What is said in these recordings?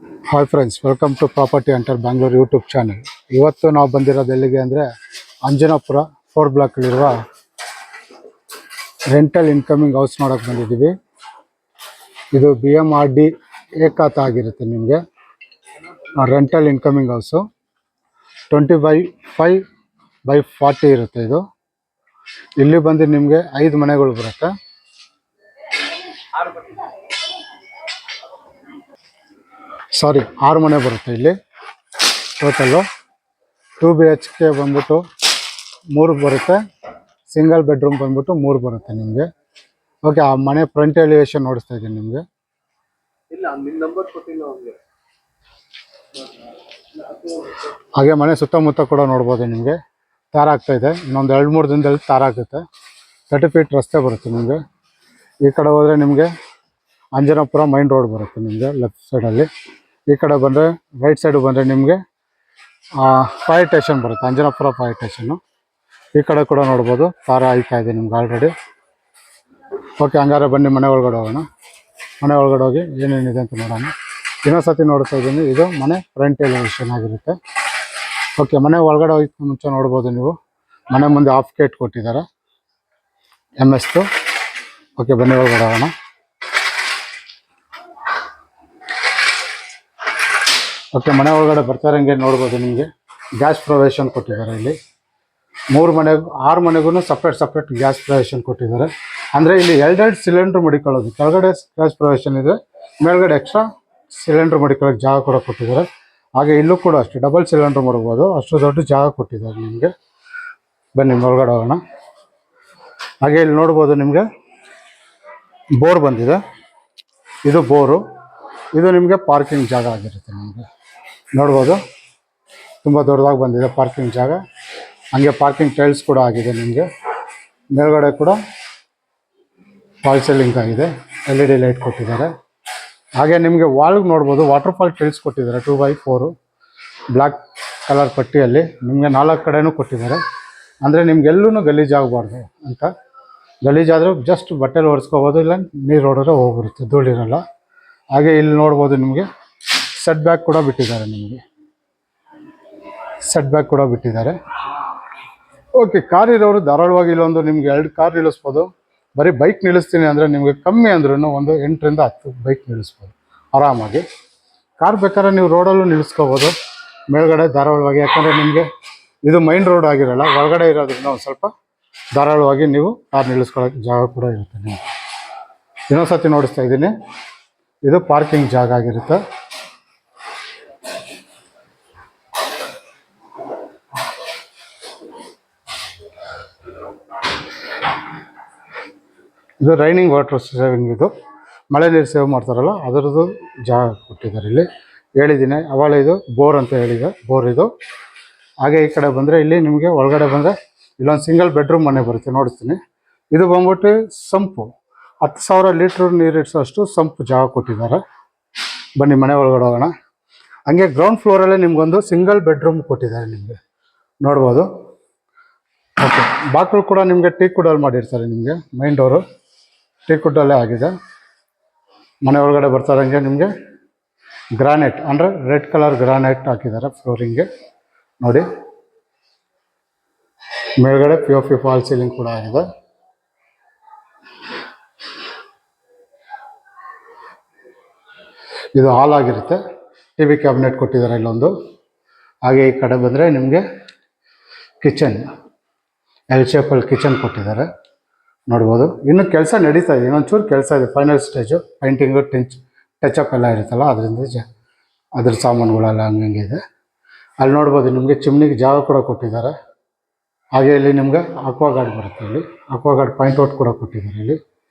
Hi friends, welcome to property hunter Bangalore YouTube channel. ಇವತ್ತು ನಾವು ಬಂದಿರೋದು ಎಲ್ಲಿಗೆ ಅಂದರೆ ಅಂಜನಾಪುರ 4 ಬ್ಲಾಕಲ್ಲಿರುವ ರೆಂಟಲ್ ಇನ್ಕಮಿಂಗ್ ಹೌಸ್ ನೋಡೋಕೆ ಬಂದಿದ್ದೀವಿ. ಇದು BMRD ಏಕಾತ ಆಗಿರುತ್ತೆ. ನಿಮಗೆ ರೆಂಟಲ್ ಇನ್ಕಮಿಂಗ್ ಹೌಸು 25/5/40 ಇರುತ್ತೆ. ಇದು ಇಲ್ಲಿ ಬಂದು ನಿಮಗೆ 5 ಮನೆಗಳು ಬರುತ್ತೆ. ಸಾರಿ 6 ಮನೆ ಬರುತ್ತೆ. ಇಲ್ಲಿ ಟೋಟಲ್ಲು 2 BHK ಬಂದ್ಬಿಟ್ಟು 3 ಬರುತ್ತೆ. ಸಿಂಗಲ್ ಬೆಡ್ರೂಮ್ ಬಂದ್ಬಿಟ್ಟು 3 ಬರುತ್ತೆ ನಿಮಗೆ. ಓಕೆ, ಆ ಮನೆ ಫ್ರಂಟ್ ಎಲಿವೇಶನ್ ನೋಡಿಸ್ತಾ ಇದ್ದೀನಿ ನಿಮಗೆ. ಹಾಗೆ ಮನೆ ಸುತ್ತಮುತ್ತ ಕೂಡ ನೋಡ್ಬೋದು. ನಿಮಗೆ ತಾರಾಗ್ತಾ ಇದೆ. ಇನ್ನೊಂದು 2-3 ದಿನದಲ್ಲಿ ತಾರಾಗುತ್ತೆ. 30 ಫೀಟ್ ರಸ್ತೆ ಬರುತ್ತೆ ನಿಮಗೆ. ಈ ಕಡೆ ಹೋದರೆ ನಿಮಗೆ ಅಂಜನಾಪುರ ಮೈನ್ ರೋಡ್ ಬರುತ್ತೆ ನಿಮಗೆ ಲೆಫ್ಟ್ ಸೈಡಲ್ಲಿ. ಈ ಕಡೆ ಬಂದರೆ ರೈಟ್ ಸೈಡು ಬಂದರೆ ನಿಮಗೆ ಫೈರ್ ಸ್ಟೇಷನ್ ಬರುತ್ತೆ, ಅಂಜನಾಪುರ ಫೈರ್ ಸ್ಟೇಷನ್ನು. ಈ ಕಡೆ ಕೂಡ ನೋಡ್ಬೋದು, ತಾರ ಆಯ್ತಾ ಇದೆ ನಿಮ್ಗೆ ಆಲ್ರೆಡಿ. ಓಕೆ, ಹಂಗಾರೆ ಬನ್ನಿ ಮನೆ ಒಳಗಡೆ ಹೋಗೋಣ. ಮನೆ ಒಳಗಡೆ ಹೋಗಿ ಏನೇನಿದೆ ಅಂತ ನೋಡೋಣ. ಇನ್ನೊಂದು ಸತಿ ನೋಡ್ತಾ ಇದ್ದೀನಿ. ಇದು ಮನೆ ಫ್ರಂಟ್ ಎಲಿವೇಶನ್ ಆಗಿರುತ್ತೆ. ಓಕೆ, ಮನೆ ಒಳಗಡೆ ಹೋಗಿ ಮುಂಚೆ ನೋಡ್ಬೋದು ನೀವು, ಮನೆ ಮುಂದೆ ಹಾಫ್ ಗೇಟ್ ಕೊಟ್ಟಿದ್ದಾರೆ MS. ಓಕೆ, ಬನ್ನಿ ಒಳಗಡೆ ಹೋಗೋಣ. ಓಕೆ, ಮನೆ ಒಳಗಡೆ ಬರ್ತಾರಂಗೆ ನೋಡ್ಬೋದು. ನಿಮಗೆ ಗ್ಯಾಸ್ ಪ್ರೊವಿಷನ್ ಕೊಟ್ಟಿದ್ದಾರೆ. ಇಲ್ಲಿ 6 ಮನೆಗೂ ಸಪ್ರೇಟ್ ಗ್ಯಾಸ್ ಪ್ರೊವಿಷನ್ ಕೊಟ್ಟಿದ್ದಾರೆ. ಅಂದರೆ ಇಲ್ಲಿ 2 ಸಿಲಿಂಡ್ರ್ ಮಡಿಕೊಳ್ಳೋದು. ಕೆಳಗಡೆ ಗ್ಯಾಸ್ ಪ್ರೊವಿಷನ್ ಇದೆ, ಮೇಲ್ಗಡೆ ಎಕ್ಸ್ಟ್ರಾ ಸಿಲಿಂಡ್ರ್ ಮಡಿಕೊಳ್ಳೋಕೆ ಜಾಗ ಕೂಡ ಕೊಟ್ಟಿದ್ದಾರೆ. ಹಾಗೆ ಇಲ್ಲೂ ಕೂಡ ಅಷ್ಟೇ ಡಬಲ್ ಸಿಲಿಂಡ್ರ್ ಮಾಡ್ಬೋದು, ಅಷ್ಟು ದೊಡ್ಡ ಜಾಗ ಕೊಟ್ಟಿದ್ದಾರೆ ನಿಮಗೆ. ಬನ್ನಿ ಒಳಗಡೆ ಹೋಗೋಣ. ಹಾಗೆ ಇಲ್ಲಿ ನೋಡ್ಬೋದು, ನಿಮಗೆ ಬೋರ್ ಬಂದಿದೆ. ಇದು ಬೋರು. ಇದು ನಿಮಗೆ ಪಾರ್ಕಿಂಗ್ ಜಾಗ ಆಗಿರುತ್ತೆ. ನಿಮಗೆ ನೋಡ್ಬೋದು, ತುಂಬ ದೊಡ್ಡದಾಗಿ ಬಂದಿದೆ ಪಾರ್ಕಿಂಗ್ ಜಾಗ. ಹಾಗೆ ಪಾರ್ಕಿಂಗ್ ಟೈಲ್ಸ್ ಕೂಡ ಆಗಿದೆ ನಿಮಗೆ. ಮೇಲ್ಗಡೆ ಕೂಡ ಫಾಲ್ ಸೀಲಿಂಗ್ ಆಗಿದೆ, LED ಲೈಟ್ ಕೊಟ್ಟಿದ್ದಾರೆ. ಹಾಗೆ ನಿಮಗೆ ವಾಲ್ಗೆ ನೋಡ್ಬೋದು, ವಾಟರ್ಫಾಲ್ ಟೈಲ್ಸ್ ಕೊಟ್ಟಿದ್ದಾರೆ 2x4 ಬ್ಲ್ಯಾಕ್ ಕಲರ್ ಪಟ್ಟಿಯಲ್ಲಿ. ನಿಮಗೆ 4 ಕಡೆನೂ ಕೊಟ್ಟಿದ್ದಾರೆ. ಅಂದರೆ ನಿಮ್ಗೆಲ್ಲೂ ಗಲೀಜಾಗಬಾರ್ದು ಅಂತ. ಗಲೀಜಾದರೂ ಜಸ್ಟ್ ಬಟ್ಟೆಲಿ ಒರೆಸ್ಕೋಬೋದು, ಇಲ್ಲ ನೀರು ಹೊಡೆದ್ರೆ ಹೋಗ್ಬಿಡುತ್ತೆ, ಧೂಳಿರಲ್ಲ. ಹಾಗೆ ಇಲ್ಲಿ ನೋಡ್ಬೋದು, ನಿಮಗೆ ಸೆಟ್ ಬ್ಯಾಕ್ ಕೂಡ ಬಿಟ್ಟಿದ್ದಾರೆ. ನಿಮಗೆ ಸೆಟ್ ಬ್ಯಾಕ್ ಕೂಡ ಬಿಟ್ಟಿದ್ದಾರೆ. ಓಕೆ, ಕಾರ್ ಇರೋರು ಧಾರಾಳವಾಗಿ ಇಲ್ಲೊಂದು ನಿಮ್ಗೆ 2 ಕಾರ್ ನಿಲ್ಲಿಸ್ಬೋದು. ಬರೀ ಬೈಕ್ ನಿಲ್ಲಿಸ್ತೀನಿ ಅಂದರೆ ನಿಮಗೆ ಕಮ್ಮಿ ಅಂದ್ರೂ ಒಂದು 8ರಿಂದ 10 ಬೈಕ್ ನಿಲ್ಲಿಸ್ಬೋದು ಆರಾಮಾಗಿ. ಕಾರ್ ಬೇಕಾದ್ರೆ ನೀವು ರೋಡಲ್ಲೂ ನಿಲ್ಲಿಸ್ಕೋಬೋದು ಮೇಲ್ಗಡೆ ಧಾರಾಳವಾಗಿ. ಯಾಕಂದರೆ ನಿಮಗೆ ಇದು ಮೈನ್ ರೋಡ್ ಆಗಿರಲ್ಲ, ಒಳಗಡೆ ಇರೋದ್ರಿಂದ ಒಂದು ಸ್ವಲ್ಪ ಧಾರಾಳವಾಗಿ ನೀವು ಕಾರ್ ನಿಲ್ಲಿಸ್ಕೊಳ್ಳೋಕ್ಕೆ ಜಾಗ ಕೂಡ ಇರುತ್ತೆ. ನಿಮಗೆ ಇನ್ನೊಂದು ಸತಿ ನೋಡಿಸ್ತಾ ಇದ್ದೀನಿ. ಇದು ಪಾರ್ಕಿಂಗ್ ಜಾಗ ಆಗಿರುತ್ತೆ. ಇದು ರೈನಿಂಗ್ ವಾಟರ್ ಸೇವಿಂಗ್. ಇದು ಮಳೆ ನೀರು ಸೇವ್ ಮಾಡ್ತಾರಲ್ಲ ಅದರದ್ದು ಜಾಗ ಕೊಟ್ಟಿದ್ದಾರೆ. ಇಲ್ಲಿ ಹೇಳಿದ್ದೀನಿ ಅವಾಳ, ಇದು ಬೋರ್ ಅಂತ ಹೇಳಿದೆ, ಬೋರ್ ಇದು. ಹಾಗೆ ಈ ಕಡೆ ಬಂದರೆ ಇಲ್ಲಿ ನಿಮಗೆ ಒಳಗಡೆ ಬಂದರೆ ಇಲ್ಲೊಂದು ಸಿಂಗಲ್ ಬೆಡ್ರೂಮ್ ಮನೆ ಬರುತ್ತೆ, ನೋಡಿಸ್ತೀನಿ. ಇದು ಬಂದ್ಬಿಟ್ಟು ಸಂಪು 10,000 ಲೀಟ್ರ್ ನೀರು ಇಡಿಸೋಷ್ಟು ಸಂಪು ಜಾಗ ಕೊಟ್ಟಿದ್ದಾರೆ. ಬನ್ನಿ ಮನೆ ಒಳಗಡೆ ಹೋಗೋಣ. ಹಂಗೆ ಗ್ರೌಂಡ್ ಫ್ಲೋರಲ್ಲೇ ನಿಮಗೊಂದು ಸಿಂಗಲ್ ಬೆಡ್ರೂಮ್ ಕೊಟ್ಟಿದ್ದಾರೆ, ನಿಮಗೆ ನೋಡ್ಬೋದು. ಓಕೆ, ಬಾಗಿಲು ಕೂಡ ನಿಮಗೆ ಟೀಕ್ ವುಡಲ್ಲಿ ಮಾಡಿರ್ತಾರೆ. ನಿಮಗೆ ಮೈನ್ ಡೋರು ಟೀಕ್ ವುಡ್ಡಲ್ಲೇ ಆಗಿದೆ. ಮನೆ ಒಳಗಡೆ ಬರ್ತಾರಂಗೆ ನಿಮಗೆ ಗ್ರಾನೈಟ್ ಅಂದರೆ ರೆಡ್ ಕಲರ್ ಗ್ರಾನೈಟ್ ಹಾಕಿದ್ದಾರೆ ಫ್ಲೋರಿಂಗ್ಗೆ ನೋಡಿ. ಮೇಲ್ಗಡೆ POP ಫಾಲ್ ಸೀಲಿಂಗ್ ಕೂಡ ಆಗಿದೆ. ಇದು ಹಾಲ್ ಆಗಿರುತ್ತೆ. TV ಕ್ಯಾಬಿನೆಟ್ ಕೊಟ್ಟಿದ್ದಾರೆ ಇಲ್ಲೊಂದು. ಹಾಗೆ ಈ ಕಡೆ ಬಂದರೆ ನಿಮಗೆ ಕಿಚನ್ L ಶೇಪಲ್ಲಿ ಕಿಚನ್ ಕೊಟ್ಟಿದ್ದಾರೆ, ನೋಡ್ಬೋದು. ಇನ್ನು ಕೆಲಸ ನಡೀತಾ ಇದೆ, ಇನ್ನೊಂಚೂರು ಕೆಲಸ ಇದೆ, ಫೈನಲ್ ಸ್ಟೇಜು. ಪೈಂಟಿಂಗು ಟಚಪ್ ಎಲ್ಲ ಇರುತ್ತಲ್ಲ, ಅದರಿಂದ ಅದ್ರ ಸಾಮಾನುಗಳೆಲ್ಲ ಹಂಗೆ ಇದೆ. ಅಲ್ಲಿ ನೋಡ್ಬೋದು, ನಿಮಗೆ ಚಿಮ್ನಿಗೆ ಜಾಗ ಕೂಡ ಕೊಟ್ಟಿದ್ದಾರೆ. ಹಾಗೆ ಇಲ್ಲಿ ನಿಮಗೆ ಅಕ್ವಾಗಾರ್ಡ್ ಬರುತ್ತೆ. ಇಲ್ಲಿ ಅಕ್ವಾಗಾರ್ಡ್ ಪಾಯಿಂಟ್ ಔಟ್ ಕೂಡ ಕೊಟ್ಟಿದ್ದಾರೆ, ಇಲ್ಲಿ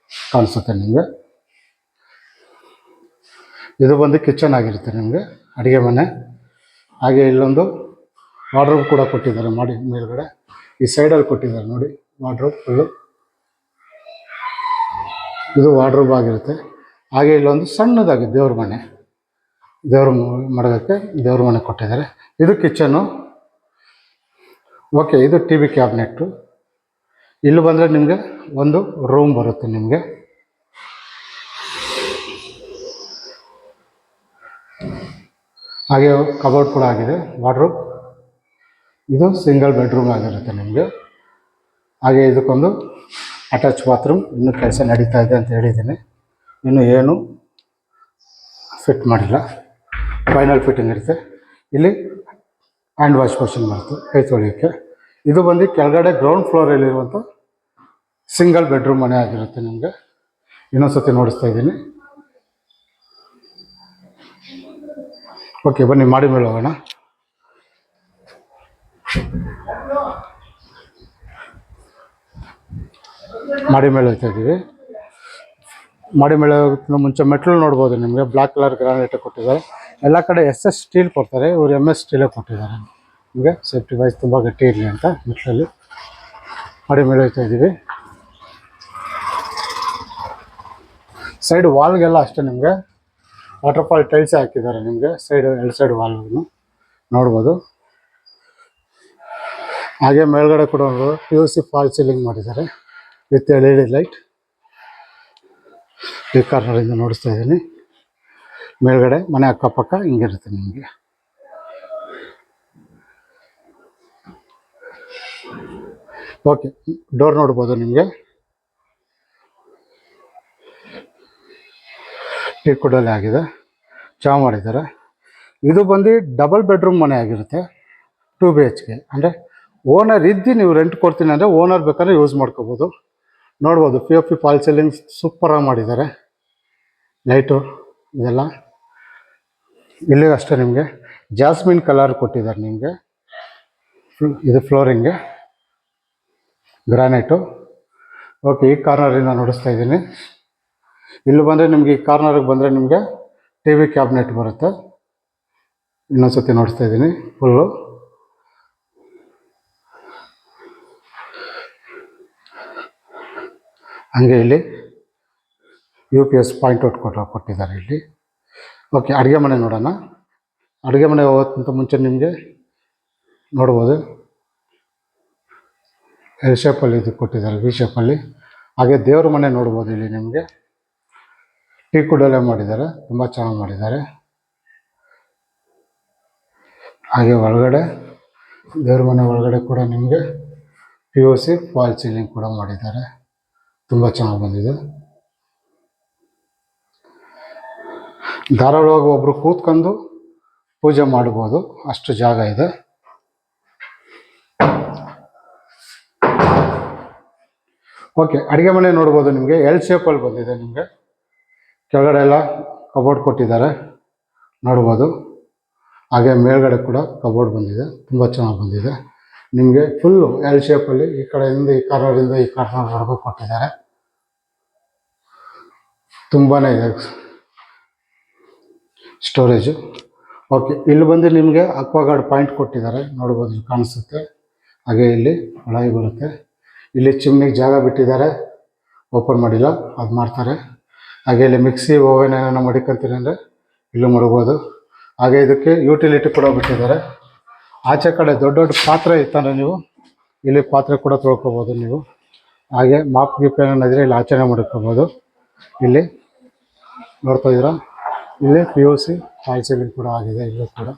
ಕಾಣಿಸುತ್ತೆ ನಿಮಗೆ. ಇದು ಬಂದು ಕಿಚನ್ ಆಗಿರುತ್ತೆ ನಿಮಗೆ, ಅಡುಗೆ ಮನೆ. ಹಾಗೆ ಇಲ್ಲೊಂದು ವಾರ್ಡ್ರೋಬ್ ಕೂಡ ಕೊಟ್ಟಿದ್ದಾರೆ ಮಾಡಿ ಮೇಲ್ಗಡೆ. ಈ ಸೈಡಲ್ಲಿ ಕೊಟ್ಟಿದ್ದಾರೆ ನೋಡಿ ವಾರ್ಡ್ರೋಬ್ ಫುಲ್ಲು. ಇದು ವಾರ್ಡ್ರೋಬ್ ಆಗಿರುತ್ತೆ. ಹಾಗೆ ಇಲ್ಲೊಂದು ಸಣ್ಣದಾಗಿ ದೇವ್ರ ಮನೆ, ದೇವ್ರ ಮಡಗಕ್ಕೆ ದೇವ್ರ ಮನೆ ಕೊಟ್ಟಿದ್ದಾರೆ. ಇದು ಕಿಚನ್ನು. ಓಕೆ, ಇದು TV ಕ್ಯಾಬಿನೆಟ್ಟು. ಇಲ್ಲಿ ಬಂದರೆ ನಿಮಗೆ ಒಂದು ರೂಮ್ ಬರುತ್ತೆ ನಿಮಗೆ. ಹಾಗೆ ಕಬೋರ್ಡ್ ಕೂಡ ಆಗಿದೆ. ವಾರ್ಡ್ರೋಬ್ ಇದು ಸಿಂಗಲ್ ಬೆಡ್ರೂಮ್ ಆಗಿರುತ್ತೆ ನಿಮಗೆ. ಹಾಗೆ ಇದಕ್ಕೊಂದು ಅಟ್ಯಾಚ್ ಬಾತ್ರೂಮ್ ಇನ್ನೂ ಕೆಲಸ ನಡೀತಾ ಇದೆ ಅಂತ ಹೇಳಿದ್ದೀನಿ. ಇನ್ನು ಏನು ಫಿಟ್ ಮಾಡಿಲ್ಲ, ಫೈನಲ್ ಫಿಟ್ಟಿಂಗ್ ಇರುತ್ತೆ. ಇಲ್ಲಿ ಹ್ಯಾಂಡ್ ವಾಶ್ ಮಿಷಿನ್ ಬರುತ್ತೆ ಕೈ ತೊಳೆಯೋಕ್ಕೆ. ಇದು ಬಂದು ಕೆಳಗಡೆ ಗ್ರೌಂಡ್ ಫ್ಲೋರಲ್ಲಿರುವಂಥ ಸಿಂಗಲ್ ಬೆಡ್ರೂಮ್ ಮನೆ ಆಗಿರುತ್ತೆ ನಿಮಗೆ. ಇನ್ನೊಂದು ಸತಿ ನೋಡಿಸ್ತಾ ಇದ್ದೀನಿ. ಓಕೆ, ಬನ್ನಿ ಮಾಡಿ ಮೇಲೆ ಹೋಗೋಣ. ಮಾಡಿ ಮೇಲೆ ಹೋಗ್ತಾ ಇದ್ದೀವಿ. ಮಾಡಿ ಮೇಲೆ ಹೋಗೋಕ್ಕಿಂತ ಮುಂಚೆ ಮೆಟ್ಲು ನೋಡ್ಬೋದು ನಿಮಗೆ. ಬ್ಲ್ಯಾಕ್ ಕಲರ್ ಗ್ರಾನೈಟ್ ಕೊಟ್ಟಿದ್ದಾರೆ. ಎಲ್ಲ ಕಡೆ SS ಸ್ಟೀಲ್ ಕೊಡ್ತಾರೆ, ಇವರು MS ಸ್ಟೀಲೇ ಕೊಟ್ಟಿದ್ದಾರೆ ನಿಮಗೆ. ಸೇಫ್ಟಿ ವೈಸ್ ತುಂಬ ಗಟ್ಟಿ ಇರಲಿ ಅಂತ ಮೆಟ್ಲಲ್ಲಿ ಮಾಡಿ ಮೇಲೆ ಹೋಗ್ತಾ ಇದ್ದೀವಿ. ಸೈಡ್ ವಾಲ್ಗೆಲ್ಲ ಅಷ್ಟೇ ನಿಮಗೆ ವಾಟರ್ಫಾಲ್ ಟೈಲ್ಸ್ ಹಾಕಿದ್ದಾರೆ ನಿಮಗೆ. ಎರಡು ಸೈಡ್ ವಾಲ್ಗೂ ನೋಡ್ಬೋದು. ಹಾಗೆ ಮೇಲ್ಗಡೆ ಕೂಡ PVC ಫಾಲ್ ಸೀಲಿಂಗ್ ಮಾಡಿದ್ದಾರೆ ವಿತ್ LED ಲೈಟ್. ಈ ಕಾರ್ನರಿಂದ ನೋಡಿಸ್ತಾ ಇದ್ದೀನಿ. ಮೇಲ್ಗಡೆ ಮನೆ ಅಕ್ಕಪಕ್ಕ ಹಿಂಗಿರುತ್ತೆ ನಿಮಗೆ. ಓಕೆ, ಡೋರ್ ನೋಡ್ಬೋದು ನಿಮಗೆ. ಟೀಕುಡಲ್ಲೇ ಆಗಿದೆ, ಚೆನ್ನಾಗಿ ಮಾಡಿದ್ದಾರೆ. ಇದು ಬಂದು ಡಬಲ್ ಬೆಡ್ರೂಮ್ ಮನೆ ಆಗಿರುತ್ತೆ. 2 BHK ಅಂದರೆ ಓನರ್ ಇದ್ದು ನೀವು ರೆಂಟ್ ಕೊಡ್ತೀನಿ ಅಂದರೆ ಓನರ್ ಬೇಕಾದ್ರೆ ಯೂಸ್ ಮಾಡ್ಕೋಬೋದು. ನೋಡ್ಬೋದು POP ಫಾಲ್ ಸೀಲಿಂಗ್ ಸೂಪರಾಗಿ ಮಾಡಿದ್ದಾರೆ. ಲೈಟು ಇದೆಲ್ಲ ಇಲ್ಲಿ ಅಷ್ಟೇ ನಿಮಗೆ ಜಾಸ್ಮಿನ್ ಕಲರ್ ಕೊಟ್ಟಿದ್ದಾರೆ ನಿಮಗೆ. ಇದು ಫ್ಲೋರಿಂಗ್ಗೆ ಗ್ರಾನೈಟು. ಓಕೆ, ಈ ಕಾರ್ನರಿಂದ ನೋಡಿಸ್ತಾ ಇದ್ದೀನಿ. ಇಲ್ಲಿ ಬಂದರೆ ನಿಮಗೆ ಈ ಕಾರ್ನರ್ಗೆ ಬಂದರೆ ನಿಮಗೆ TV ಕ್ಯಾಬಿನೆಟ್ ಬರುತ್ತೆ. ಇನ್ನೊಂದು ಸತಿ ನೋಡಿಸ್ತಾ ಇದ್ದೀನಿ ಫುಲ್ಲು. ಹಾಗೆ ಇಲ್ಲಿ UPS ಪಾಯಿಂಟ್ ಔಟ್ ಕೊಟ್ಟಿದ್ದಾರೆ ಇಲ್ಲಿ. ಓಕೆ, ಅಡುಗೆ ಮನೆ ನೋಡೋಣ. ಅಡುಗೆ ಮನೆ ಹೋಗೋಕ್ಕಿಂತ ಮುಂಚೆ ನಿಮಗೆ ನೋಡ್ಬೋದು L ಶೇಪಲ್ಲಿ ಇದು ಕೊಟ್ಟಿದ್ದಾರೆ, V ಶೇಪಲ್ಲಿ. ಹಾಗೆ ದೇವ್ರ ಮನೆ ನೋಡ್ಬೋದು ಇಲ್ಲಿ ನಿಮಗೆ. ಟೀಕುಡಲ್ಲೇ ಮಾಡಿದ್ದಾರೆ, ತುಂಬ ಚೆನ್ನಾಗಿ ಮಾಡಿದ್ದಾರೆ. ಹಾಗೆ ಒಳಗಡೆ ದೇವ್ರ ಮನೆ ಒಳಗಡೆ ಕೂಡ ನಿಮಗೆ POC ಫಾಲ್ ಸೀಲಿಂಗ್ ಕೂಡ ಮಾಡಿದ್ದಾರೆ, ತುಂಬ ಚೆನ್ನಾಗಿ ಬಂದಿದೆ. ಧಾರಾಳವಾಗಿ ಒಬ್ಬರು ಕೂತ್ಕೊಂಡು ಪೂಜೆ ಮಾಡ್ಬೋದು, ಅಷ್ಟು ಜಾಗ ಇದೆ. ಓಕೆ, ಅಡುಗೆ ಮನೆ ನೋಡ್ಬೋದು ನಿಮಗೆ. L ಶೇಪಲ್ಲಿ ಬಂದಿದೆ ನಿಮಗೆ. ಕೆಳಗಡೆ ಎಲ್ಲ ಕಬೋರ್ಡ್ ಕೊಟ್ಟಿದ್ದಾರೆ ನೋಡ್ಬೋದು. ಹಾಗೆ ಮೇಲ್ಗಡೆ ಕೂಡ ಕಬೋರ್ಡ್ ಬಂದಿದೆ, ತುಂಬ ಚೆನ್ನಾಗಿ ಬಂದಿದೆ ನಿಮಗೆ. ಫುಲ್ಲು L ಶೇಪಲ್ಲಿ ಈ ಕಡೆಯಿಂದ ಈ ಕಾರ್ನರಿಂದ ಈ ಕಾರ್ನರ್ವರೆಗೂ ಕೊಟ್ಟಿದ್ದಾರೆ. ತುಂಬಾ ಇದೆ ಸ್ಟೋರೇಜು. ಓಕೆ, ಇಲ್ಲಿ ಬಂದು ನಿಮಗೆ ಅಕ್ವಾಗಾರ್ಡ್ ಪಾಯಿಂಟ್ ಕೊಟ್ಟಿದ್ದಾರೆ ನೋಡ್ಬೋದು, ಇಲ್ಲಿ ಕಾಣಿಸುತ್ತೆ. ಹಾಗೆ ಇಲ್ಲಿ ಒಳಗೆ ಬರುತ್ತೆ. ಇಲ್ಲಿ ಚಿಮ್ನಿಗೆ ಜಾಗ ಬಿಟ್ಟಿದ್ದಾರೆ, ಓಪನ್ ಮಾಡಿಲ್ಲ, ಅದು ಮಾಡ್ತಾರೆ. ಹಾಗೆ ಇಲ್ಲಿ ಮಿಕ್ಸಿ ಓವೆನ್ ಏನಾರ ಮಡಿಕೊಂತೀನಿ ಅಂದರೆ ಇಲ್ಲೂ ಮಡಗ್ಬೋದು. ಹಾಗೆ ಇದಕ್ಕೆ ಯುಟಿಲಿಟಿ ಕೂಡ ಬಿಟ್ಟಿದ್ದಾರೆ. ಆಚೆ ಕಡೆ ದೊಡ್ಡ ದೊಡ್ಡ ಪಾತ್ರೆ ಇತ್ತಂದರೆ ನೀವು ಇಲ್ಲಿ ಪಾತ್ರೆ ಕೂಡ ತೊಳ್ಕೊಬೋದು ನೀವು. ಹಾಗೆ ಮಾಪ್ ಗೀಪ್ ಏನಾದ್ರೆ ಇಲ್ಲಿ ಆಚೆನೇ ಮಡ್ಕೋಬೋದು. ಇಲ್ಲಿ ನೋಡ್ತಾ ಇದ್ದೀರಾ, ಇಲ್ಲಿ POC ಫಾಲ್ ಸೀಲಿಂಗ್ ಕೂಡ ಆಗಿದೆ. ಇಲ್ಲೂ ಕೂಡ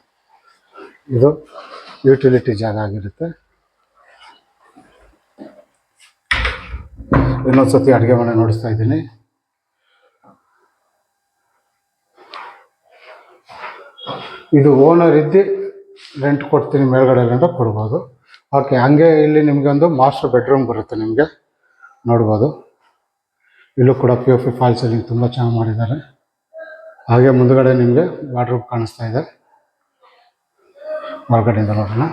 ಇದು ಯುಟಿಲಿಟಿ ಜಾಗ ಆಗಿರುತ್ತೆ. ಇನ್ನೊಂದು ಸತಿ ಅಡುಗೆ ಮನೆ ನೋಡಿಸ್ತಾ ಇದ್ದೀನಿ. ಇದು ಓನರ್ ಇದ್ದು ರೆಂಟ್ ಕೊಡ್ತೀನಿ ಮೇಲ್ಗಡೆ ಅಂತ ಕೊಡ್ಬೋದು. ಓಕೆ, ಹಾಗೆ ಇಲ್ಲಿ ನಿಮಗೊಂದು ಮಾಸ್ಟರ್ ಬೆಡ್ರೂಮ್ ಬರುತ್ತೆ ನಿಮಗೆ, ನೋಡ್ಬೋದು. ಇಲ್ಲೂ ಕೂಡ POP ಫಾಲ್ ಸೀಲಿಂಗ್ ತುಂಬ ಚೆನ್ನಾಗಿ ಮಾಡಿದ್ದಾರೆ. ಹಾಗೆ ಮುಂದುಗಡೆ ನಿಮಗೆ ವಾರ್ಡ್ರೋಬ್ ಕಾಣಿಸ್ತಾ ಇದೆ. ಹೊರಗಡೆಯಿಂದ ನೋಡೋಣ.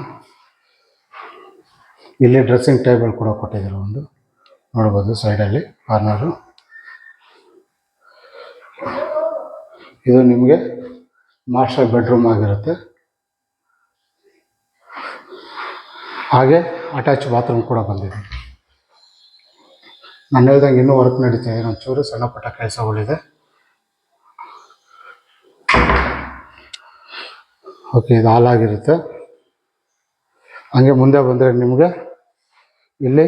ಇಲ್ಲಿ ಡ್ರೆಸ್ಸಿಂಗ್ ಟೇಬಲ್ ಕೂಡ ಕೊಟ್ಟಿದ್ದಾರೆ ಒಂದು, ನೋಡ್ಬೋದು ಸೈಡಲ್ಲಿ ಕಾರ್ನರು. ಇದು ನಿಮಗೆ ಮಾಸ್ಟರ್ ಬೆಡ್ರೂಮ್ ಆಗಿರುತ್ತೆ. ಹಾಗೆ ಅಟ್ಯಾಚ್ ಬಾತ್ರೂಮ್ ಕೂಡ ಬಂದಿದೆ. ನಾನು ಹೇಳ್ದಂಗೆ ಇನ್ನೂ ವರ್ಕ್ ನಡೀತಾ ಇದೆ, ಒಂಚೂರು ಸಣ್ಣ ಪುಟ್ಟ ಕೆಲಸಗಳಿದೆ. ಓಕೆ, ಇದು ಹಾಲ್ ಆಗಿರುತ್ತೆ. ಹಾಗೆ ಮುಂದೆ ಬಂದರೆ ನಿಮಗೆ ಇಲ್ಲಿ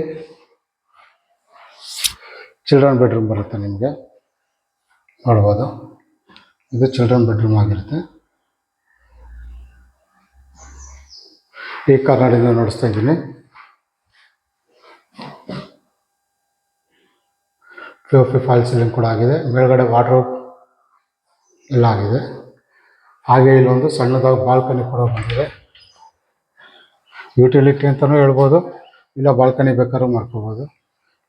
ಚಿಲ್ಡ್ರನ್ ಬೆಡ್ರೂಮ್ ಬರುತ್ತೆ ನಿಮಗೆ, ನೋಡ್ಬೋದು. ಇದು ಚಿಲ್ಡ್ರನ್ ಬೆಡ್ರೂಮ್ ಆಗಿರುತ್ತೆ. ಈ ಕಾರ್ನರಿಂದ ನೋಡಿಸ್ತಾ ಇದ್ದೀನಿ. POP ಫಾಲ್ ಸೀಲಿಂಗ್ ಕೂಡ ಆಗಿದೆ. ಮೇಲ್ಗಡೆ ವಾರ್ಡ್ರೋಬ್ ಎಲ್ಲ ಆಗಿದೆ. ಹಾಗೆ ಇಲ್ಲೊಂದು ಸಣ್ಣದಾಗಿ ಬಾಲ್ಕನಿ ಕೂಡ ಬಂದಿದೆ. ಯುಟಿಲಿಟಿ ಅಂತಲೂ ಹೇಳ್ಬೋದು, ಇಲ್ಲ ಬಾಲ್ಕನಿ ಬೇಕಾದ್ರೂ ಮಾಡ್ಕೋಬೋದು.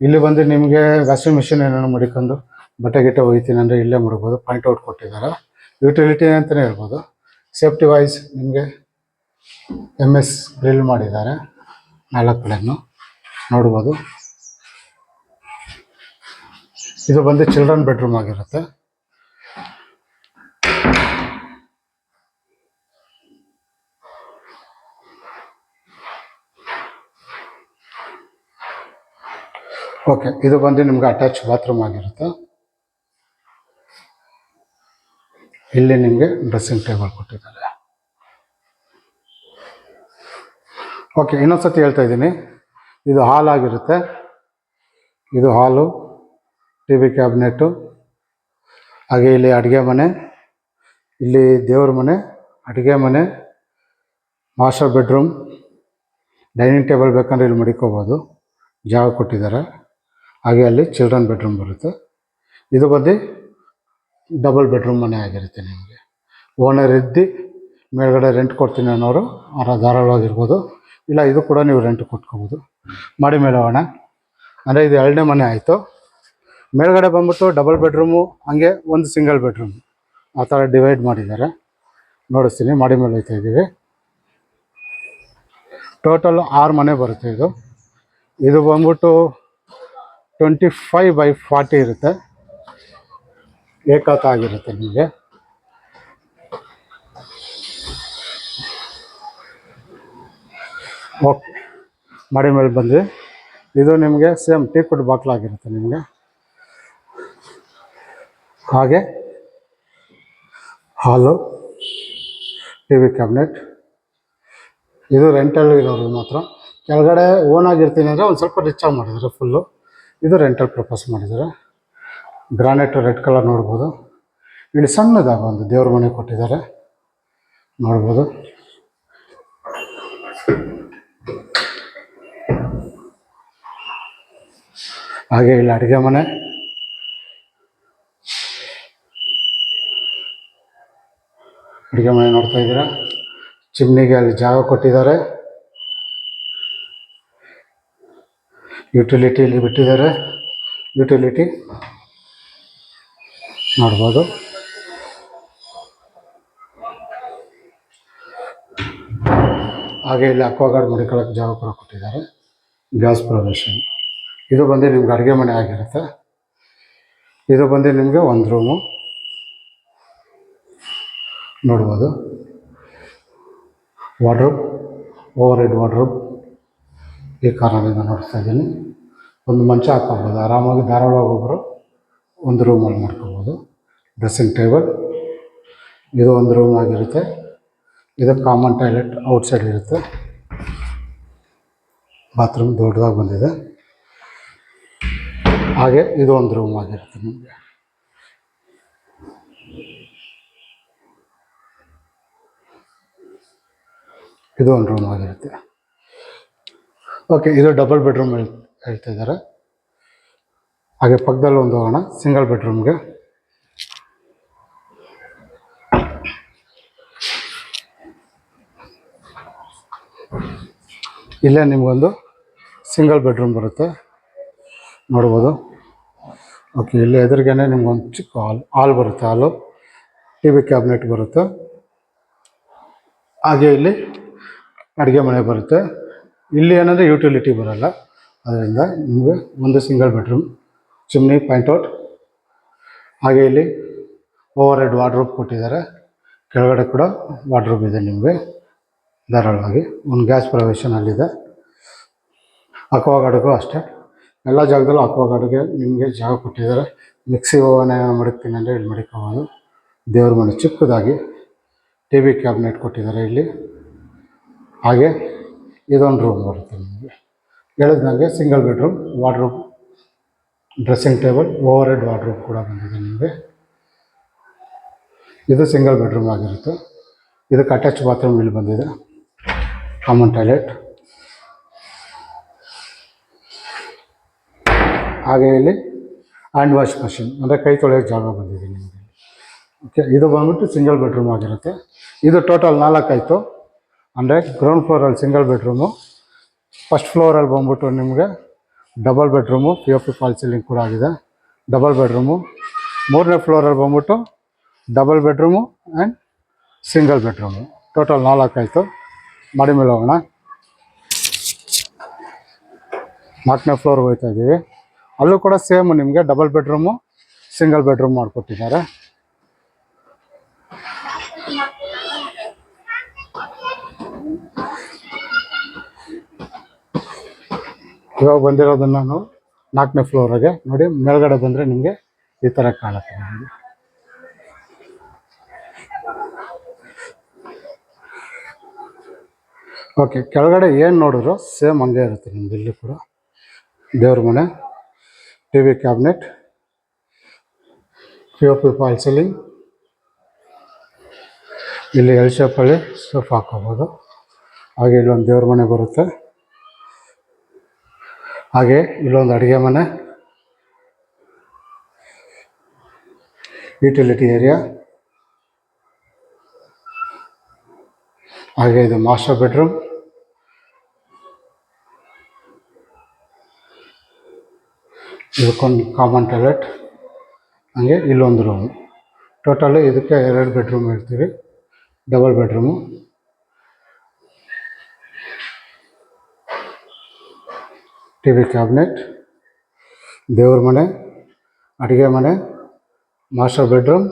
ಇಲ್ಲಿ ಬಂದು ನಿಮಗೆ ವಾಷಿಂಗ್ ಮಿಷಿನ್ ಏನಾದ್ರು ಮಡಿಕೊಂಡು ಬಟ್ಟೆ ಗಿಟ್ಟೆ ಒಯ್ತೀನಿ ಅಂದರೆ ಇಲ್ಲೇ ಮಾಡ್ಬೋದು. ಪಾಯಿಂಟ್ ಔಟ್ ಕೊಟ್ಟಿದ್ದಾರೆ. ಯುಟಿಲಿಟಿ ಅಂತಲೇ ಹೇಳ್ಬೋದು. ಸೇಫ್ಟಿ ವೈಸ್ ನಿಮಗೆ MS ಗ್ರಿಲ್ ಮಾಡಿದ್ದಾರೆ. 4 ಕಡೆನೂ ನೋಡ್ಬೋದು. ಇದು ಬಂದು ಚಿಲ್ಡ್ರನ್ ಬೆಡ್ರೂಮ್ ಆಗಿರುತ್ತೆ. ಓಕೆ, ಇದು ಬಂದು ನಿಮ್ಗೆ ಅಟ್ಯಾಚ್ ಬಾತ್ರೂಮ್ ಆಗಿರುತ್ತೆ. ಇಲ್ಲಿ ನಿಮಗೆ ಡ್ರೆಸ್ಸಿಂಗ್ ಟೇಬಲ್ ಕೊಟ್ಟಿದ್ದಾರೆ. ಓಕೆ, ಇನ್ನೊಂದ್ಸತಿ ಹೇಳ್ತಾ ಇದ್ದೀನಿ, ಇದು ಹಾಲ್ ಆಗಿರುತ್ತೆ. ಇದು ಹಾಲು, TV ಕ್ಯಾಬಿನೆಟ್ಟು, ಹಾಗೆ ಇಲ್ಲಿ ಅಡುಗೆ ಮನೆ, ಇಲ್ಲಿ ದೇವ್ರ ಮನೆ, ಅಡುಗೆ ಮನೆ, ಮಾಸ್ಟರ್ ಬೆಡ್ರೂಮ್, ಡೈನಿಂಗ್ ಟೇಬಲ್ ಬೇಕಂದ್ರೆ ಇಲ್ಲಿ ಮಡಿಕೋಬೋದು, ಜಾಗ ಕೊಟ್ಟಿದ್ದಾರೆ. ಹಾಗೆ ಅಲ್ಲಿ ಚಿಲ್ಡ್ರನ್ ಬೆಡ್ರೂಮ್ ಬರುತ್ತೆ. ಇದು ಬಂದು ಡಬಲ್ ಬೆಡ್ರೂಮ್ ಮನೆ ಆಗಿರುತ್ತೆ. ನಿಮಗೆ ಓನರ್ ಇದ್ದು ಮೇಲ್ಗಡೆ ರೆಂಟ್ ಕೊಡ್ತೀನಿ ಅನ್ನೋರು ಧಾರಾಳವಾಗಿರ್ಬೋದು, ಇಲ್ಲ ಇದು ಕೂಡ ನೀವು ರೆಂಟ್ ಕೊಟ್ಕೋಬೋದು. ಮಾಡಿ ಮೇಲೆ ಹೋಗೋಣ. ಅಂದರೆ ಇದು 2ನೇ ಮನೆ ಆಯಿತು. ಮೇಲ್ಗಡೆ ಬಂದ್ಬಿಟ್ಟು ಡಬಲ್ ಬೆಡ್ರೂಮು, ಹಂಗೆ ಒಂದು ಸಿಂಗಲ್ ಬೆಡ್ರೂಮ್, ಆ ಥರ ಡಿವೈಡ್ ಮಾಡಿದ್ದಾರೆ. ನೋಡಿಸ್ತೀನಿ. ಮಾಡಿ ಮೇಲೆ ಹೋಗ್ತಾ ಇದ್ದೀವಿ. ಟೋಟಲ್ 6 ಮನೆ ಬರುತ್ತೆ. ಇದು ಬಂದ್ಬಿಟ್ಟು 25/40 ಇರುತ್ತೆ. ಏಕಾತ ಆಗಿರುತ್ತೆ ನಿಮಗೆ. ಓಕೆ, ಮಾಡಿ ಮೇಲೆ ಬಂದ್ವಿ. ಇದು ನಿಮಗೆ ಸೇಮ್ ಟೀಕ್ವುಡ್ ಬಾಕ್ಲಾಗಿರುತ್ತೆ ನಿಮಗೆ. ಹಾಗೆ ಹಾಲು, TV ಕ್ಯಾಬಿನೆಟ್. ಇದು ರೆಂಟಲ್ ಇರೋರು ಮಾತ್ರ. ಕೆಳಗಡೆ ಓನ್ ಆಗಿರ್ತೀನಿ ಅಂದರೆ ಒಂದು ಸ್ವಲ್ಪ ರಿಚಾಗಿ ಮಾಡಿದ್ದಾರೆ ಫುಲ್ಲು. ಇದು ರೆಂಟಲ್ ಪರ್ಪಸ್ ಮಾಡಿದ್ದಾರೆ. ಗ್ರಾನೈಟು ರೆಡ್ ಕಲರ್ ನೋಡ್ಬೋದು. ಇಲ್ಲಿ ಸಣ್ಣದಾಗ ಒಂದು ದೇವ್ರ ಮನೆ ಕೊಟ್ಟಿದ್ದಾರೆ, ನೋಡ್ಬೋದು. ಹಾಗೆ ಇಲ್ಲಿ ಅಡುಗೆ ಮನೆ, ನೋಡ್ತಾ ಇದ್ದೀರಾ. ಚಿಮ್ನಿಗೆ ಅಲ್ಲಿ ಜಾಗ ಕೊಟ್ಟಿದ್ದಾರೆ. ಯುಟಿಲಿಟಿ ಇಲ್ಲಿ ಬಿಟ್ಟಿದ್ದಾರೆ. ಯುಟಿಲಿಟಿ ನೋಡ್ಬೋದು. ಹಾಗೆ ಇಲ್ಲಿ ಅಕ್ವಾಗಾರ್ಡ್ ಮಡಿಕೊಳ್ಳೋಕ್ಕೆ ಜಾಗ ಕೂಡ ಕೊಟ್ಟಿದ್ದಾರೆ. Gas provision. ಇದು ಬಂದು ನಿಮ್ಗೆ ಅಡುಗೆ ಮನೆ ಆಗಿರುತ್ತೆ. ಇದು ಬಂದು ನಿಮಗೆ ಒಂದು ರೂಮು ನೋಡ್ಬೋದು. ವಾರ್ಡ್ರೋಬ್, ಓವರ್ ಹೆಡ್ ವಾರ್ಡ್ರೋಬ್ ಈ ಕಾರಣದಿಂದ ನೋಡ್ತಾ ಇದ್ದೀನಿ. ಒಂದು ಮಂಚ ಹಾಕ್ಕೋಬೋದು ಆರಾಮಾಗಿ, ಧಾರಾಳವಾಗಿ ಒಬ್ಬರು ಒಂದು ರೂಮಲ್ಲಿ ಮಾಡ್ಕೋಬೋದು. ಡ್ರೆಸ್ಸಿಂಗ್ ಟೇಬಲ್, ಇದು ಒಂದು ರೂಮ್ ಆಗಿರುತ್ತೆ. ಇದು ಕಾಮನ್ ಟಾಯ್ಲೆಟ್ ಔಟ್ಸೈಡ್ ಇರುತ್ತೆ. ಬಾತ್ರೂಮ್ ದೊಡ್ಡದಾಗಿ ಬಂದಿದೆ. ಹಾಗೆ ಇದು ಒಂದು ರೂಮ್ ಆಗಿರುತ್ತೆ ನಿಮಗೆ. ಇದು ಒಂದು ರೂಮ್ ಆಗಿರುತ್ತೆ. ಓಕೆ, ಇದು ಡಬಲ್ ಬೆಡ್ರೂಮ್ ಹೇಳ್ತಾ ಇದ್ದಾರೆ. ಹಾಗೆ ಪಕ್ಕದಲ್ಲಿ ಒಂದು ಹೋಗೋಣ ಸಿಂಗಲ್ ಬೆಡ್ರೂಮ್ಗೆ. ಇಲ್ಲೇ ನಿಮಗೊಂದು ಸಿಂಗಲ್ ಬೆಡ್ರೂಮ್ ಬರುತ್ತೆ, ನೋಡ್ಬೋದು. ಓಕೆ, ಇಲ್ಲಿ ಎದುರಿಗೇನೆ ನಿಮ್ಗೊಂದು ಚಿಕ್ಕ ಹಾಲ್ ಬರುತ್ತೆ. ಹಾಲು, TV ಕ್ಯಾಬಿನೆಟ್ ಬರುತ್ತೆ. ಹಾಗೆ ಇಲ್ಲಿ ಅಡುಗೆ ಮನೆ ಬರುತ್ತೆ. ಇಲ್ಲಿ ಏನಂದರೆ ಯುಟಿಲಿಟಿ ಬರೋಲ್ಲ, ಅದರಿಂದ ನಿಮಗೆ ಒಂದು single bedroom, chimney, point out. ಹಾಗೆ ಇಲ್ಲಿ ಓವರ್ ಹೆಡ್ ವಾರ್ಡ್ರೋಬ್ ಕೊಟ್ಟಿದ್ದಾರೆ. ಕೆಳಗಡೆ ಕೂಡ ವಾರ್ಡ್ರೋಬ್ ಇದೆ ನಿಮಗೆ ಧಾರಾಳವಾಗಿ. ಒಂದು ಗ್ಯಾಸ್ ಪ್ರೊವಿಷನ್ ಅಲ್ಲಿದೆ. ಅಕ್ವಾಗಾರ್ಡ್ಗೂ ಅಷ್ಟೇ, ಎಲ್ಲ ಜಾಗದಲ್ಲೂ ಅಕ್ವಾಗಾರ್ಡ್ಗೆ ನಿಮಗೆ ಜಾಗ ಕೊಟ್ಟಿದ್ದಾರೆ. ಮಿಕ್ಸಿ ಓವನ್ ಮಡಗ್ತೀನಿ ಅಂದರೆ ಇಲ್ಲಿ ಮಡಿಕೋಬೋದು. ದೇವ್ರ ಮನೆ ಚಿಕ್ಕದಾಗಿ TV ಕ್ಯಾಬಿನೆಟ್ ಕೊಟ್ಟಿದ್ದಾರೆ ಇಲ್ಲಿ. ಹಾಗೆ ಇದೊಂದು ರೂಮ್ ಬರುತ್ತೆ ನಿಮಗೆ. ಹೇಳಿದಂಗೆ single bedroom, wardrobe, dressing table, over head wardrobe ಕೂಡ ಬಂದಿದೆ ನಿಮಗೆ. ಇದು ಸಿಂಗಲ್ ಬೆಡ್ರೂಮ್ ಆಗಿರುತ್ತೆ. ಇದಕ್ಕೆ ಅಟ್ಯಾಚ್ ಬಾತ್ರೂಮ್ ಇಲ್ಲಿ ಬಂದಿದೆ. Common toilet. ಹಾಗೆ ಇಲ್ಲಿ ಹ್ಯಾಂಡ್ ವಾಶ್ ಮಷಿನ್ ಅಂದರೆ ಕೈ ತೊಳೆಯೋಕ್ಕೆ ಜಾಗ ಬಂದಿದೆ ನಿಮಗೆ. ಓಕೆ, ಇದು ಬಂದ್ಬಿಟ್ಟು ಸಿಂಗಲ್ ಬೆಡ್ರೂಮ್ ಆಗಿರುತ್ತೆ. ಇದು ಟೋಟಲ್ 4 ಆಯಿತು. ಅಂದರೆ ಗ್ರೌಂಡ್ ಫ್ಲೋರಲ್ಲಿ ಸಿಂಗಲ್ ಬೆಡ್ರೂಮು, ಫಸ್ಟ್ ಫ್ಲೋರಲ್ಲಿ ಬಂದ್ಬಿಟ್ಟು ನಿಮಗೆ double bedroom, POP fall ceiling ಕೂಡ ಆಗಿದೆ, ಡಬಲ್ ಬೆಡ್ರೂಮು. 3ನೇ ಫ್ಲೋರಲ್ಲಿ ಬಂದ್ಬಿಟ್ಟು double bedroom and single bedroom. Total 4 ಆಯಿತು. ಮಾಡಿ ಮೇಲೆ ಹೋಗೋಣ. 4ನೇ ಫ್ಲೋರ್ಗೆ ಹೋಗ್ತಾ ಇದ್ದೀವಿ. ಅಲ್ಲೂ ಕೂಡ ಸೇಮ್ ನಿಮಗೆ ಡಬಲ್ ಬೆಡ್ರೂಮು, ಸಿಂಗಲ್ ಬೆಡ್ರೂಮ್ ಮಾಡಿಕೊಟ್ಟಿದ್ದಾರೆ. ಇವಾಗ ಬಂದಿರೋದನ್ನು ನಾವು 4ನೇ ಫ್ಲೋರಿಗೆ ನೋಡಿ. ಮೇಲ್ಗಡೆ ಬಂದರೆ ನಿಮಗೆ ಈ ಥರ ಕಾಣುತ್ತೆ ನಿಮಗೆ. ಓಕೆ, ಕೆಳಗಡೆ ಏನು ನೋಡಿದ್ರು ಸೇಮ್ ಹಂಗೆ ಇರುತ್ತೆ ನಿಮ್ಗೆ. ಇಲ್ಲಿ ಕೂಡ ದೇವ್ರ ಮನೆ, TV cabinet, POP fall ceiling. ಇಲ್ಲಿ ಎಲ್ ಶೇಪಲ್ಲಿ ಸೋಫಾ ಹಾಕೋಬೋದು. ಹಾಗೆ ಇಲ್ಲೊಂದು ದೇವ್ರ ಮನೆ ಬರುತ್ತೆ. ಹಾಗೆ ಇಲ್ಲೊಂದು ಅಡುಗೆ ಮನೆ, ಯುಟಿಲಿಟಿ ಏರಿಯಾ. ಹಾಗೆ ಇದು ಮಾಸ್ಟರ್ ಬೆಡ್ರೂಮ್. ಇದಕ್ಕೊಂದು ಕಾಮನ್ ಟಾಯ್ಲೆಟ್. ಹಾಗೆ ಇಲ್ಲೊಂದು ರೂಮು. ಟೋಟಲು ಇದಕ್ಕೆ 2 ಬೆಡ್ರೂಮ್ ಹೇಳ್ತೀವಿ, ಡಬಲ್ ಬೆಡ್ರೂಮು. TV ಕ್ಯಾಬಿನೆಟ್, ದೇವ್ರ ಮನೆ, ಅಡುಗೆ ಮನೆ, ಮಾಸ್ಟರ್ ಬೆಡ್ರೂಮ್,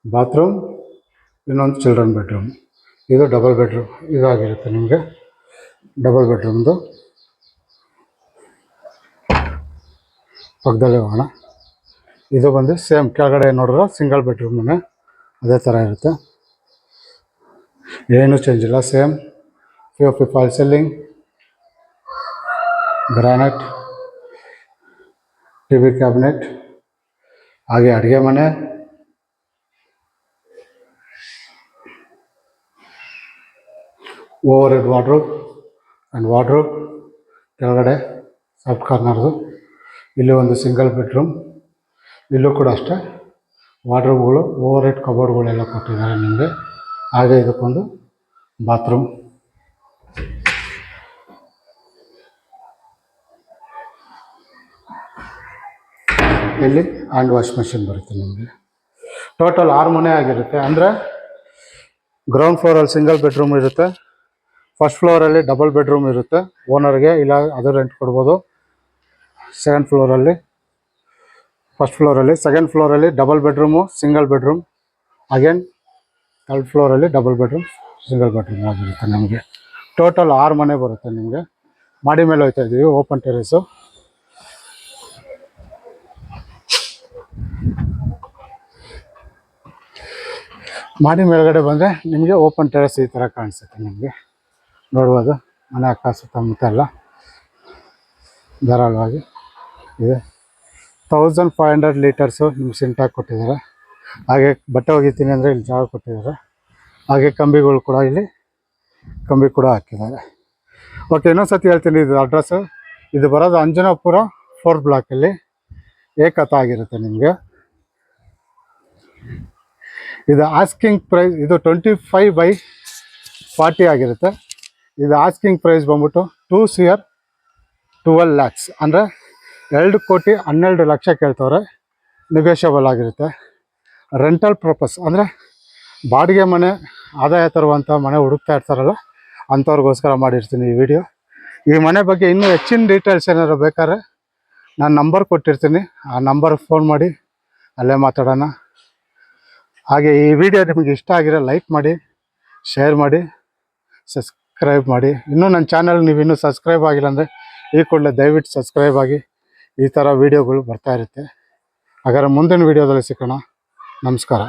ಬಾತ್ರೂಮ್, ಇನ್ನೊಂದು ಚಿಲ್ಡ್ರನ್ ಬೆಡ್ರೂಮ್. ಇದು ಡಬಲ್ ಬೆಡ್ರೂಮ್ ಇದಾಗಿರುತ್ತೆ ನಿಮಗೆ, ಡಬಲ್ ಬೆಡ್ರೂಮ್ದು. ಪಕ್ಕದಲ್ಲೇ ಹೋಗೋಣ. ಇದು ಬಂದು ಸೇಮ್ ಕೆಳಗಡೆ ನೋಡಿದ್ರೆ ಸಿಂಗಲ್ ಬೆಡ್ರೂಮ್ ಮನೆ ಅದೇ ಥರ ಇರುತ್ತೆ, ಏನೂ ಚೇಂಜ್ ಇಲ್ಲ. Same POP fall ceiling, granite, TV cabinet. ಹಾಗೆ ಅಡುಗೆ ಮನೆ, over head wardrobe and wardrobe. ಕೆಳಗಡೆ ಸಾಫ್ಟ್ ಕಾರ್ನರ್ದು. ಇಲ್ಲಿ ಒಂದು ಸಿಂಗಲ್ ಬೆಡ್ರೂಮ್. ಇಲ್ಲೂ ಕೂಡ ಅಷ್ಟೇ ವಾರ್ಡ್ರೋಬ್ಗಳು, ಓವರ್ ಹೆಡ್ ಕಬೋರ್ಡ್ಗಳೆಲ್ಲ ಕೊಟ್ಟಿದ್ದಾರೆ ನಿಮಗೆ. ಹಾಗೆ ಇದಕ್ಕೊಂದು ಬಾತ್ರೂಮ್. ಇಲ್ಲಿ ಹ್ಯಾಂಡ್ ವಾಶ್ ಮಷಿನ್ ಬರುತ್ತೆ ನಿಮಗೆ. ಟೋಟಲ್ 6 ಮನೆ ಆಗಿರುತ್ತೆ. ಅಂದರೆ ಗ್ರೌಂಡ್ ಫ್ಲೋರಲ್ಲಿ ಸಿಂಗಲ್ ಬೆಡ್ರೂಮ್ ಇರುತ್ತೆ, ಫಸ್ಟ್ ಫ್ಲೋರಲ್ಲಿ ಡಬಲ್ ಬೆಡ್ರೂಮ್ ಇರುತ್ತೆ ಓನರ್ಗೆ, ಇಲ್ಲ ಅದು ರೆಂಟ್ ಕೊಡ್ಬೋದು. ಸೆಕೆಂಡ್ ಫ್ಲೋರಲ್ಲಿ, ಫಸ್ಟ್ ಫ್ಲೋರಲ್ಲಿ, ಸೆಕೆಂಡ್ ಫ್ಲೋರಲ್ಲಿ double bedroom, single bedroom. Again third ಫ್ಲೋರಲ್ಲಿ ಡಬಲ್ ಬೆಡ್ರೂಮ್, ಸಿಂಗಲ್ ಬೆಡ್ರೂಮ್ ಆಗಿರುತ್ತೆ ನಮಗೆ. ಟೋಟಲ್ 6 ಮನೆ ಬರುತ್ತೆ ನಿಮಗೆ. ಮಾಡಿ ಮೇಲೆ ಹೋಗ್ತಾ ಇದ್ದೀವಿ, ಓಪನ್ ಟೆರೇಸು. ಮಾಡಿ ಮೇಲ್ಗಡೆ ಬಂದರೆ ನಿಮಗೆ ಓಪನ್ ಟೆರೇಸ್ ಈ ಥರ ಕಾಣಿಸುತ್ತೆ ನಿಮಗೆ. ನೋಡ್ಬೋದು ಮನೆ ಅಕ್ಕ ಸುತ್ತಮುತ್ತ ಎಲ್ಲ ಧಾರಾಳವಾಗಿ ಇದೆ. 1500 ಲೀಟರ್ಸು ನಿಮ್ಗೆ ಸಿಂಟಾಗಿ ಕೊಟ್ಟಿದ್ದಾರೆ. ಹಾಗೆ ಬಟ್ಟೆ ಒಗಿತೀನಿ ಅಂದರೆ ಇಲ್ಲಿ ಜಾಗ ಕೊಟ್ಟಿದ್ದಾರೆ. ಹಾಗೆ ಕಂಬಿಗಳು ಕೂಡ ಇಲ್ಲಿ ಕಂಬಿ ಕೂಡ ಹಾಕಿದ್ದಾರೆ. ಓಕೆ, ಇನ್ನೊಂದು ಸತಿ ಹೇಳ್ತೀನಿ, ಇದು ಅಡ್ರೆಸ್ಸು. ಇದು ಬರೋದು ಅಂಜನಾಪುರ 4th ಬ್ಲಾಕಲ್ಲಿ ಏಕತ ಆಗಿರುತ್ತೆ ನಿಮಗೆ. ಇದು ಆಸ್ಕಿಂಗ್ ಪ್ರೈಸ್, ಇದು 25/40 ಆಗಿರುತ್ತೆ. ಇದು ಆಸ್ಕಿಂಗ್ ಪ್ರೈಸ್ ಬಂದ್ಬಿಟ್ಟು 2 lakhs, ಅಂದರೆ 2,12 ಲಕ್ಷ ಕೇಳ್ತವ್ರೆ. ನೆಗೋಷಿಯಬಲ್ ಆಗಿರುತ್ತೆ. ರೆಂಟಲ್ ಪರ್ಪಸ್ ಅಂದರೆ ಬಾಡಿಗೆ ಮನೆ, ಆದಾಯ ತರುವಂಥ ಮನೆ ಹುಡುಕ್ತಾ ಇರ್ತಾರಲ್ಲ ಅಂಥವ್ರಿಗೋಸ್ಕರ ಮಾಡಿರ್ತೀನಿ ಈ ವಿಡಿಯೋ. ಈ ಮನೆ ಬಗ್ಗೆ ಇನ್ನೂ ಹೆಚ್ಚಿನ ಡೀಟೇಲ್ಸ್ ಏನಾದ್ರು ಬೇಕಾದ್ರೆ ನಾನು ನಂಬರ್ ಕೊಟ್ಟಿರ್ತೀನಿ, ಆ ನಂಬರ್ಗೆ ಫೋನ್ ಮಾಡಿ ಅಲ್ಲೇ ಮಾತಾಡೋಣ. ಹಾಗೆ ಈ ವಿಡಿಯೋ ನಿಮಗೆ ಇಷ್ಟ ಆಗಿರೋ ಲೈಕ್ ಮಾಡಿ, ಶೇರ್ ಮಾಡಿ, ಸಬ್ಸ್ಕ್ರೈಬ್ ಮಾಡಿ. ಇನ್ನೂ ನನ್ನ ಚಾನಲ್ ನೀವು ಇನ್ನೂ ಸಬ್ಸ್ಕ್ರೈಬ್ ಆಗಿಲ್ಲ ಅಂದರೆ ಈ ಕೂಡಲೇ ದಯವಿಟ್ಟು ಸಬ್ಸ್ಕ್ರೈಬ್ ಆಗಿ. ಈ ಥರ ವೀಡಿಯೋಗಳು ಬರ್ತಾ ಇರುತ್ತೆ. ಹಾಗಾದ್ರೆ ಮುಂದಿನ ವೀಡಿಯೋದಲ್ಲಿ ಸಿಗೋಣ. ನಮಸ್ಕಾರ.